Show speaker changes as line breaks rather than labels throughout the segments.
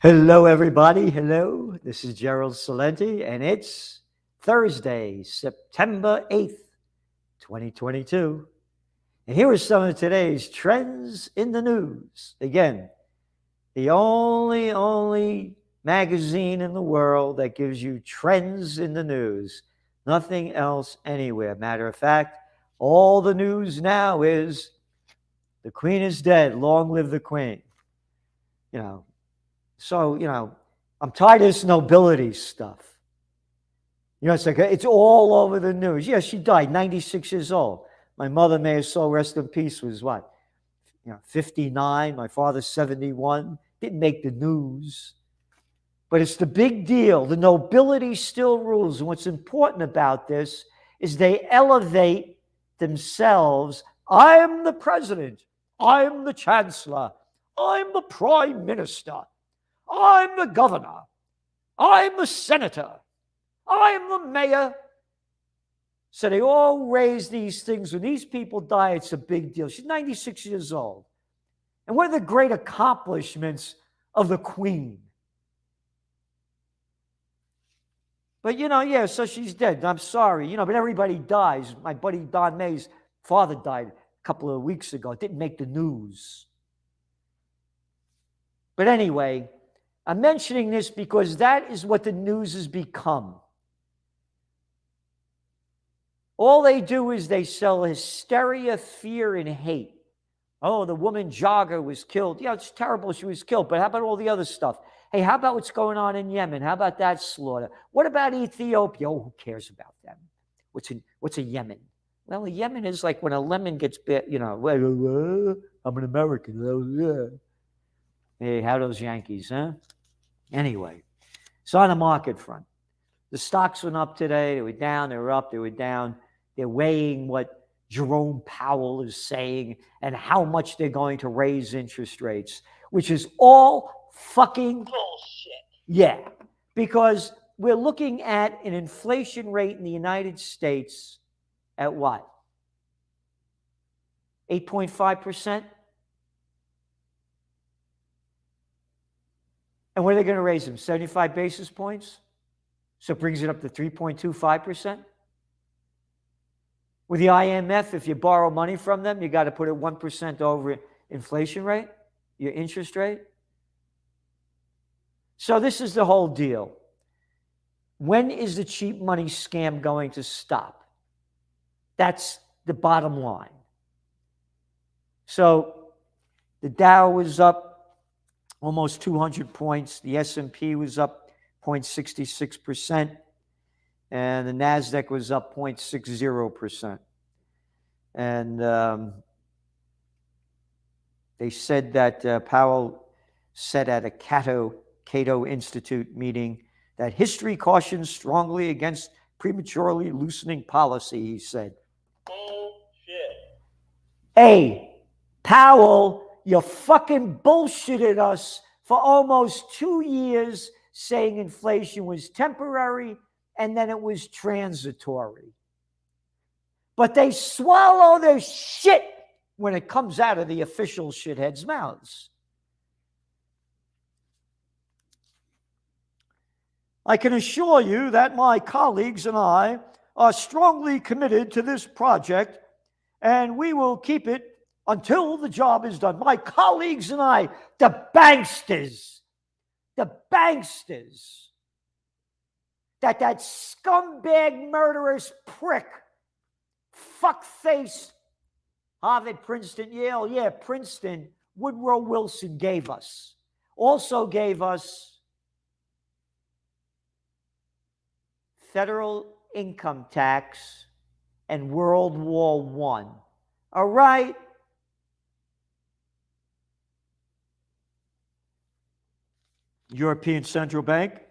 Hello, everybody. Hello. This is Gerald Salenti, and it's Thursday, September 8th, 2022. And here are some of today's trends in the news. Again, the only magazine in the world that gives you trends in the news. Nothing else anywhere. Matter of fact, all the news now is the Queen is dead. Long live the Queen. So, I'm tired of this nobility stuff. It's like it's all over the news. Yeah, she died, 96 years old. My mother, may her soul rest in peace, was what? 59. My father's 71. Didn't make the news. But it's the big deal. The nobility still rules. And what's important about this is they elevate themselves. I'm the president. I'm the chancellor. I'm the prime minister. I'm the governor. I'm the senator. I'm the mayor. So they all raise these things. When these people die, it's a big deal. She's 96 years old. And what are the great accomplishments of the Queen? But, so she's dead. I'm sorry, but everybody dies. My buddy Don May's father died a couple of weeks ago. It didn't make the news. But anyway, I'm mentioning this because that is what the news has become. All they do is they sell hysteria, fear, and hate. Oh, the woman jogger was killed. Yeah, it's terrible she was killed, but how about all the other stuff? Hey, how about what's going on in Yemen? How about that slaughter? What about Ethiopia? Oh, who cares about them? What's a Yemen? Well, a Yemen is like when a lemon gets bit, I'm an American. Hey, how those Yankees, huh? Anyway, so on the market front, the stocks went up today. They were down, they were up, they were down. They're weighing what Jerome Powell is saying and how much they're going to raise interest rates, which is all fucking bullshit. Yeah, because we're looking at an inflation rate in the United States at what? 8.5%? And what are they going to raise them? 75 basis points? So it brings it up to 3.25%. With the IMF, if you borrow money from them, you got to put it 1% over inflation rate, your interest rate. So this is the whole deal. When is the cheap money scam going to stop? That's the bottom line. So the Dow was up almost 200 points. The S&P was up 0.66%. And the NASDAQ was up 0.60%. And they said that Powell said at a Cato Institute meeting that history cautions strongly against prematurely loosening policy, he said. Bullshit. Hey, Powell, you fucking bullshitted us for almost 2 years saying inflation was temporary and then it was transitory. But they swallow their shit when it comes out of the official shitheads' mouths. I can assure you that my colleagues and I are strongly committed to this project, and we will keep it until the job is done. My colleagues and I, the banksters, that scumbag, murderous prick, fuckface, Harvard, Princeton, Yale, yeah, Princeton, Woodrow Wilson gave us. Also gave us federal income tax and World War I. All right? European Central Bank,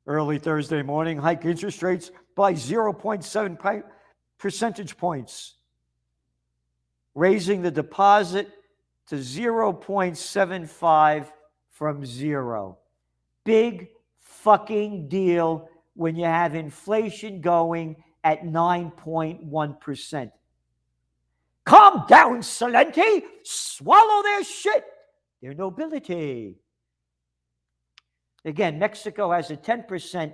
early Thursday morning, hike interest rates by 0.7 percentage points, raising the deposit to 0.75 from 0. Big fucking deal when you have inflation going at 9.1%. Calm down, Salenti. Swallow their shit. Their nobility. Again, Mexico has a 10%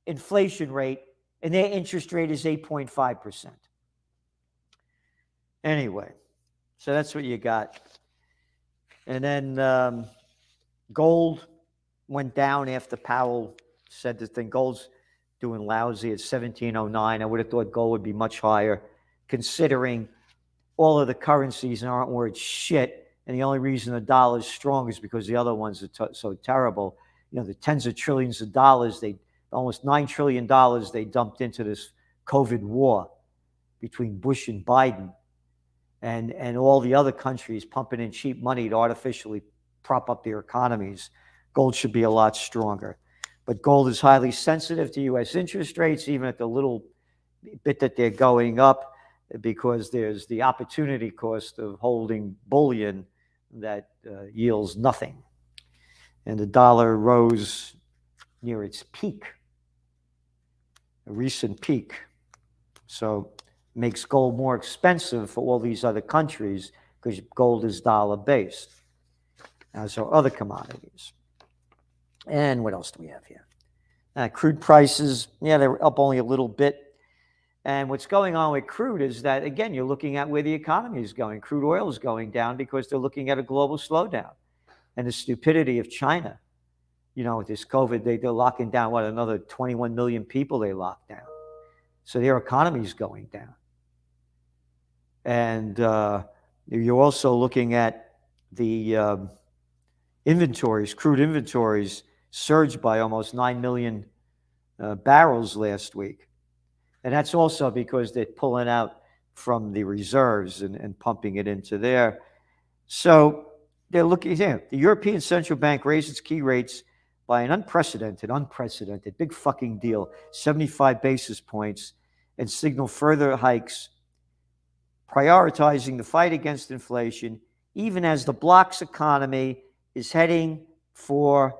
inflation rate, and their interest rate is 8.5%. Anyway, so that's what you got. And then gold went down after Powell said the thing. Gold's doing lousy at 1709. I would have thought gold would be much higher, considering all of the currencies aren't worth shit, and the only reason the dollar is strong is because the other ones are so terrible. You know, the tens of trillions of dollars, almost $9 trillion they dumped into this COVID war between Bush and Biden, and all the other countries pumping in cheap money to artificially prop up their economies. Gold should be a lot stronger. But gold is highly sensitive to U.S. interest rates, even at the little bit that they're going up, because there's the opportunity cost of holding bullion that yields nothing. And the dollar rose near its peak, a recent peak. So makes gold more expensive for all these other countries because gold is dollar-based, as are other commodities. And what else do we have here? Crude prices, yeah, they're up only a little bit. And what's going on with crude is that, again, you're looking at where the economy is going. Crude oil is going down because they're looking at a global slowdown. And the stupidity of China, you know, with this COVID, they're locking down, another 21 million people they locked down. So their economy is going down. And you're also looking at the inventories, crude inventories surged by almost 9 million barrels last week. And that's also because they're pulling out from the reserves and pumping it into there. So they're looking here. The European Central Bank raised its key rates by an unprecedented, big fucking deal, 75 basis points, and signal further hikes, prioritizing the fight against inflation, even as the bloc's economy is heading for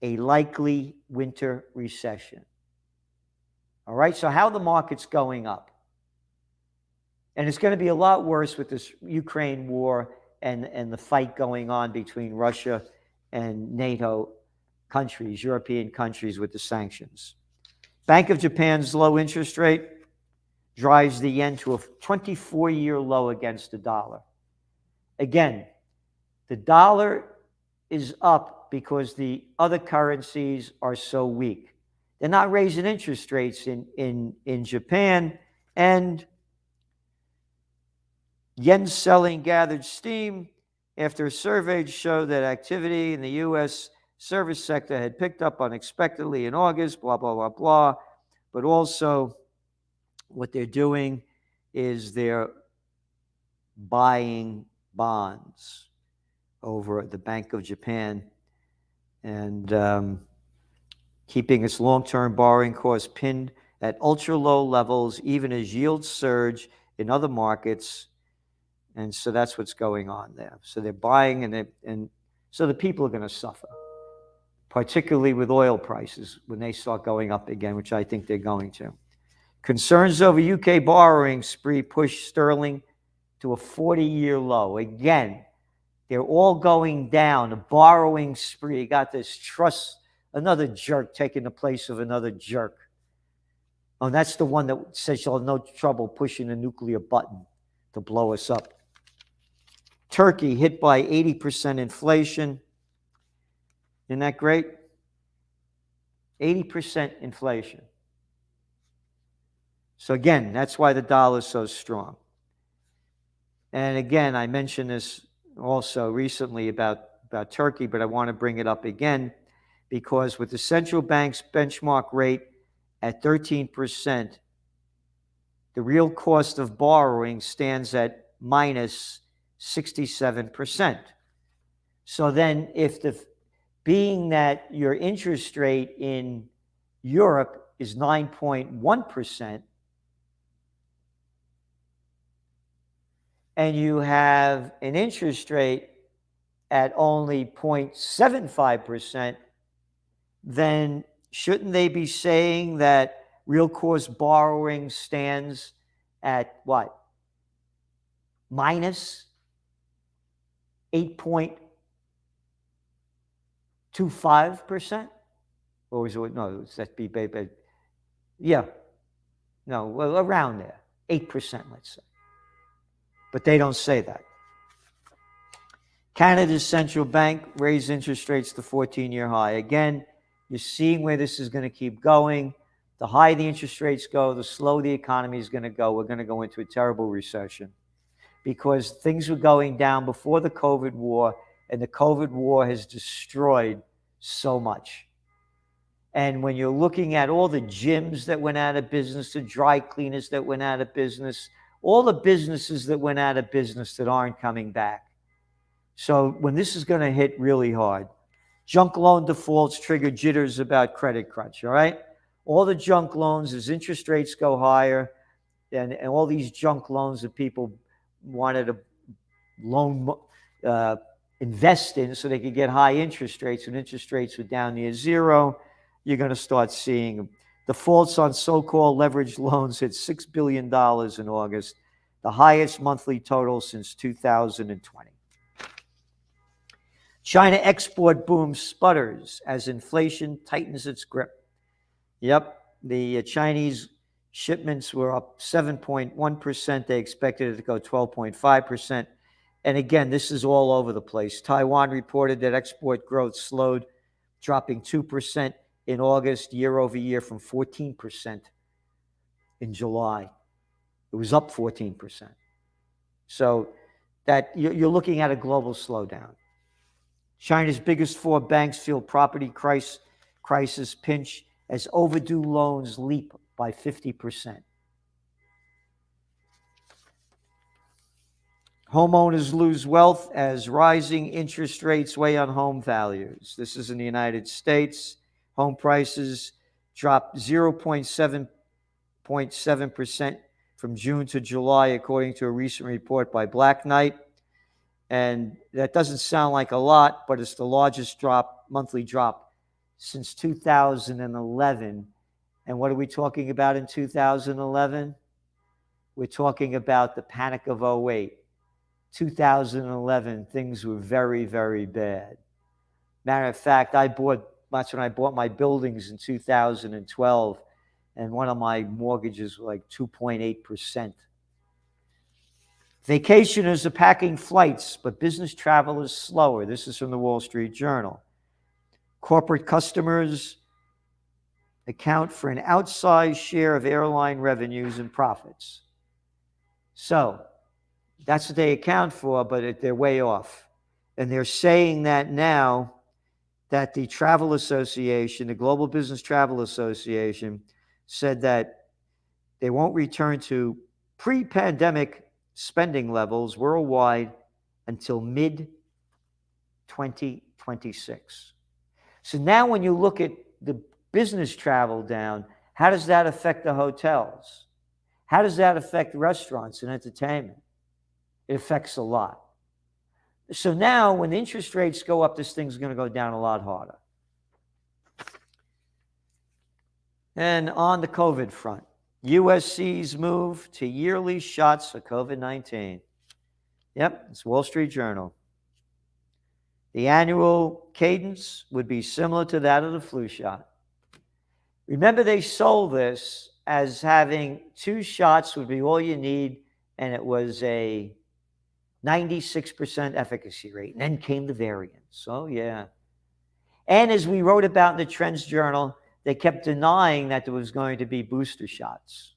a likely winter recession. All right, so how the market's going up. And it's going to be a lot worse with this Ukraine war and the fight going on between Russia and NATO countries, European countries, with the sanctions. Bank of Japan's low interest rate drives the yen to a 24-year low against the dollar. Again, the dollar is up because the other currencies are so weak. They're not raising interest rates in Japan, and yen selling gathered steam after a survey showed that activity in the U.S. service sector had picked up unexpectedly in August, blah, blah, blah, blah. But also what they're doing is they're buying bonds over at the Bank of Japan and keeping its long-term borrowing costs pinned at ultra-low levels, even as yields surge in other markets. And so that's what's going on there. So they're buying, and so the people are going to suffer, particularly with oil prices when they start going up again, which I think they're going to. Concerns over UK borrowing spree push sterling to a 40-year low. Again, they're all going down. A borrowing spree. You got this trust, another jerk taking the place of another jerk. Oh, and that's the one that says you'll have no trouble pushing the nuclear button to blow us up. Turkey hit by 80% inflation. Isn't that great? 80% inflation. So again, that's why the dollar is so strong. And again, I mentioned this also recently about Turkey, but I want to bring it up again because with the central bank's benchmark rate at 13%, the real cost of borrowing stands at minus 67%. So then being that your interest rate in Europe is 9.1%, and you have an interest rate at only 0.75%, then shouldn't they be saying that real cost borrowing stands at what? Minus 8.1%? to 5%? Or was it, no, it's that be, yeah, no, well, around there, 8%, let's say. But they don't say that. Canada's central bank raised interest rates to 14-year high. Again, you're seeing where this is going to keep going. The higher the interest rates go, the slower the economy is going to go. We're going to go into a terrible recession because things were going down before the COVID war, and the COVID war has destroyed so much. And when you're looking at all the gyms that went out of business, the dry cleaners that went out of business, all the businesses that went out of business that aren't coming back. So when this is going to hit really hard, junk loan defaults trigger jitters about credit crunch, all right? All the junk loans, as interest rates go higher, and all these junk loans that people wanted to loan, invest in so they could get high interest rates, and interest rates were down near zero, you're going to start seeing defaults on so-called leveraged loans hit $6 billion in August, the highest monthly total since 2020. China export boom sputters as inflation tightens its grip. Yep, the Chinese shipments were up 7.1%. They expected it to go 12.5%. And again, this is all over the place. Taiwan reported that export growth slowed, dropping 2% in August, year over year, from 14% in July. It was up 14%. So that you're looking at a global slowdown. China's biggest four banks feel property crisis pinch as overdue loans leap by 50%. Homeowners lose wealth as rising interest rates weigh on home values. This is in the United States. Home prices dropped 0.7% from June to July, according to a recent report by Black Knight. And that doesn't sound like a lot, but it's the largest monthly drop since 2011. And what are we talking about in 2011? We're talking about the panic of 08. 2011, things were very, very bad. Matter of fact, that's when I bought my buildings in 2012, and one of my mortgages was like 2.8%. Vacationers are packing flights, but business travel is slower. This is from the Wall Street Journal. Corporate customers account for an outsized share of airline revenues and profits. So that's what they account for, but they're way off. And they're saying that now that the Travel Association, the Global Business Travel Association, said that they won't return to pre-pandemic spending levels worldwide until mid-2026. So now when you look at the business travel down, how does that affect the hotels? How does that affect restaurants and entertainment? It affects a lot. So now when the interest rates go up, this thing's going to go down a lot harder. And on the COVID front, USC's move to yearly shots for COVID-19. Yep, it's Wall Street Journal. The annual cadence would be similar to that of the flu shot. Remember, they sold this as having 2 shots would be all you need, and it was a 96% efficacy rate. And then came the variants. Oh, yeah. And as we wrote about in the Trends Journal, they kept denying that there was going to be booster shots.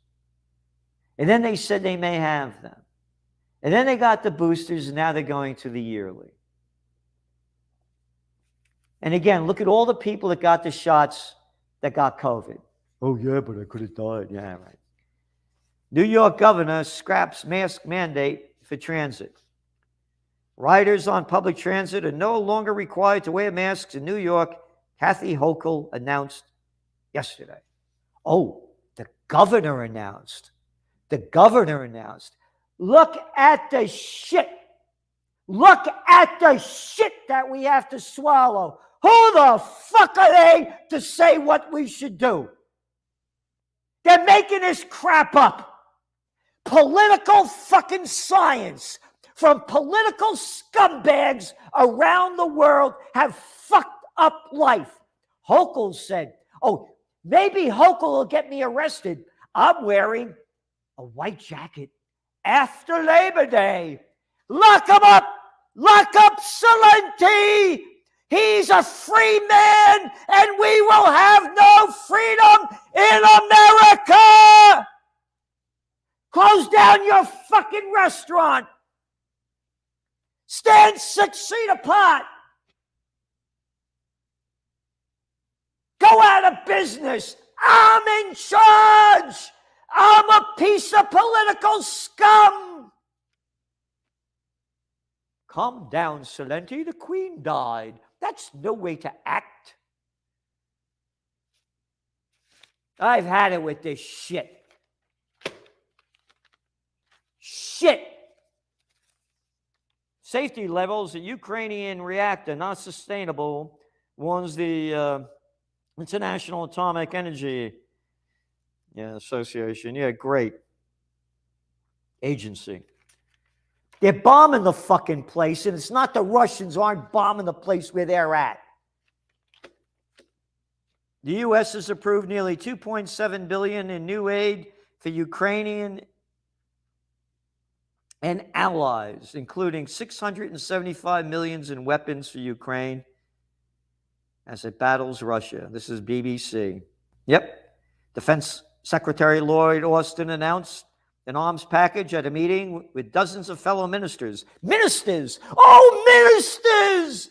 And then they said they may have them. And then they got the boosters, and now they're going to the yearly. And again, look at all the people that got the shots that got COVID. Oh, yeah, but I could have died. Yeah, right. New York governor scraps mask mandate for transit. Riders on public transit are no longer required to wear masks in New York, Kathy Hochul announced yesterday. Oh, the governor announced. The governor announced. Look at the shit. Look at the shit that we have to swallow. Who the fuck are they to say what we should do? They're making this crap up. Political fucking science from political scumbags around the world have fucked up life. Hochul said, oh, maybe Hochul will get me arrested. I'm wearing a white jacket after Labor Day. Lock him up! Lock up Celente! He's a free man, and we will have no freedom in America! Close down your fucking restaurant. Stand 6 feet apart. Go out of business. I'm in charge. I'm a piece of political scum. Calm down, Celente. The Queen died. That's no way to act. I've had it with this shit. Shit. Safety levels at Ukrainian reactor not sustainable, warns the International Atomic Energy Association. Yeah, great agency. They're bombing the fucking place, and it's not the Russians who aren't bombing the place where they're at. The U.S. has approved nearly $2.7 billion in new aid for Ukrainian and allies, including $675 million in weapons for Ukraine as it battles Russia. This is BBC. Yep. Defense Secretary Lloyd Austin announced an arms package at a meeting with dozens of fellow ministers. Ministers! Oh, ministers!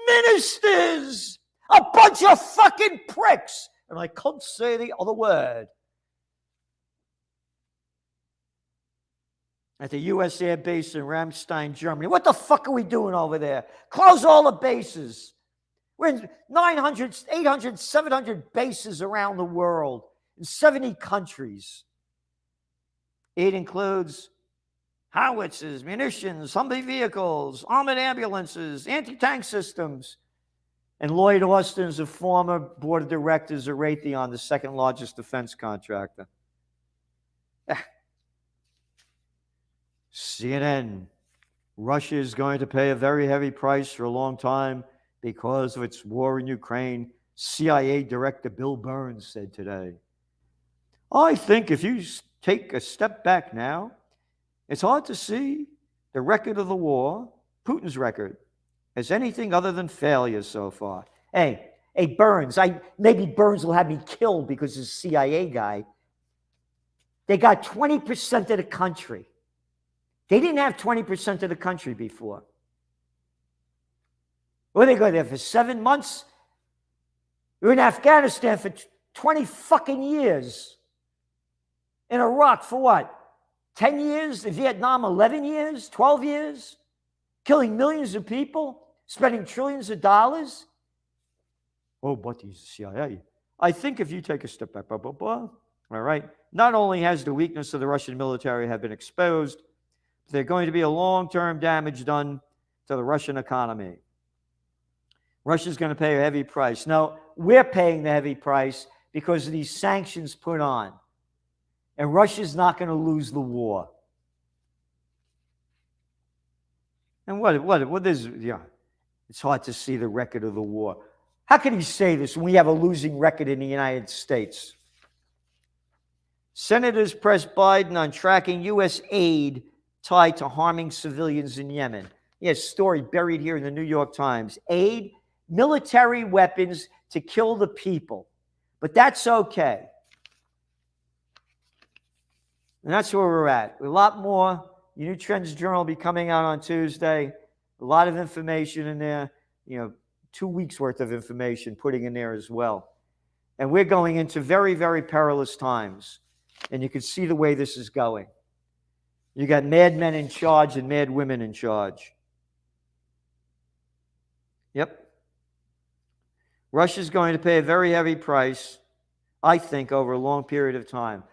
Ministers! A bunch of fucking pricks! And I can't say the other word. At the U.S. Air Base in Ramstein, Germany. What the fuck are we doing over there? Close all the bases. We're in 900, 800, 700 bases around the world in 70 countries. It includes howitzers, munitions, Humvee vehicles, armored ambulances, anti-tank systems. And Lloyd Austin is a former board of directors of Raytheon, the second largest defense contractor. CNN, Russia is going to pay a very heavy price for a long time because of its war in Ukraine, CIA Director Bill Burns said today. I think if you take a step back now, it's hard to see the record of the war, Putin's record, as anything other than failure so far. Hey, Burns, maybe Burns will have me killed because he's a CIA guy. They got 20% of the country. They didn't have 20% of the country before. Well, they go there for 7 months. We were in Afghanistan for 20 fucking years. In Iraq for what? 10 years? In Vietnam, 11 years? 12 years? Killing millions of people? Spending trillions of dollars? Oh, but he's the CIA. I think if you take a step back, all right, not only has the weakness of the Russian military have been exposed, there's going to be a long-term damage done to the Russian economy. Russia's going to pay a heavy price. Now, we're paying the heavy price because of these sanctions put on. And Russia's not going to lose the war. And what is, it's hard to see the record of the war. How can he say this when we have a losing record in the United States? Senators press Biden on tracking U.S. aid tied to harming civilians in Yemen. Yes, story buried here in the New York Times. Aid, military weapons to kill the people. But that's okay. And that's where we're at. A lot more. Your New Trends Journal will be coming out on Tuesday. A lot of information in there. 2 weeks worth of information putting in there as well. And we're going into very, very perilous times. And you can see the way this is going. You got mad men in charge and mad women in charge. Yep. Russia's going to pay a very heavy price, I think, over a long period of time.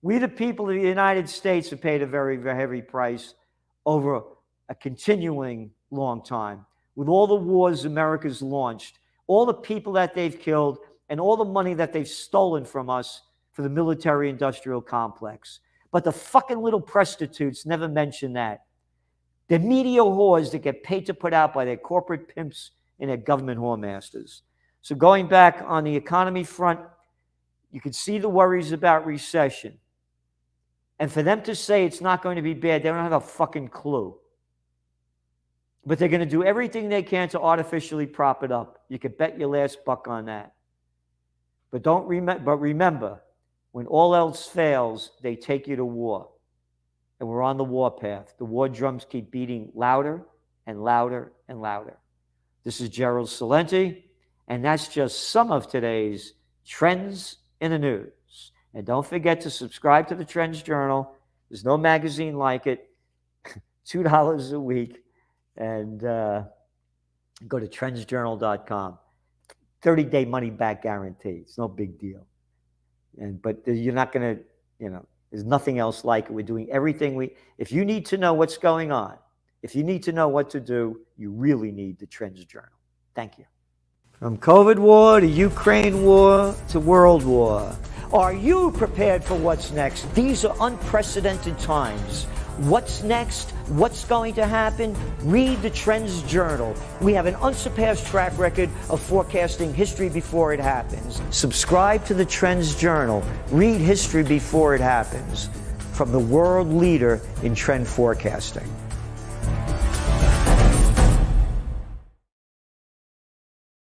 We, the people of the United States, have paid a very, very heavy price over a continuing long time. With all the wars America's launched, all the people that they've killed, and all the money that they've stolen from us for the military-industrial complex. But the fucking little prostitutes never mention that. They're media whores that get paid to put out by their corporate pimps and their government whoremasters. So going back on the economy front, you can see the worries about recession. And for them to say it's not going to be bad, they don't have a fucking clue. But they're going to do everything they can to artificially prop it up. You can bet your last buck on that. But remember, when all else fails, they take you to war. And we're on the war path. The war drums keep beating louder and louder and louder. This is Gerald Celente, and that's just some of today's trends in the news. And don't forget to subscribe to the Trends Journal. There's no magazine like it. $2 a week. And go to trendsjournal.com. 30-day money-back guarantee. It's no big deal. But you're not going to, there's nothing else like it. We're doing everything if you need to know what's going on, if you need to know what to do, you really need the Trends Journal. Thank you. From COVID war to Ukraine war to world war. Are you prepared for what's next? These are unprecedented times. What's next? What's going to happen? Read the Trends Journal. We have an unsurpassed track record of forecasting history before it happens. Subscribe to the Trends Journal. Read history before it happens. From the world leader in trend forecasting.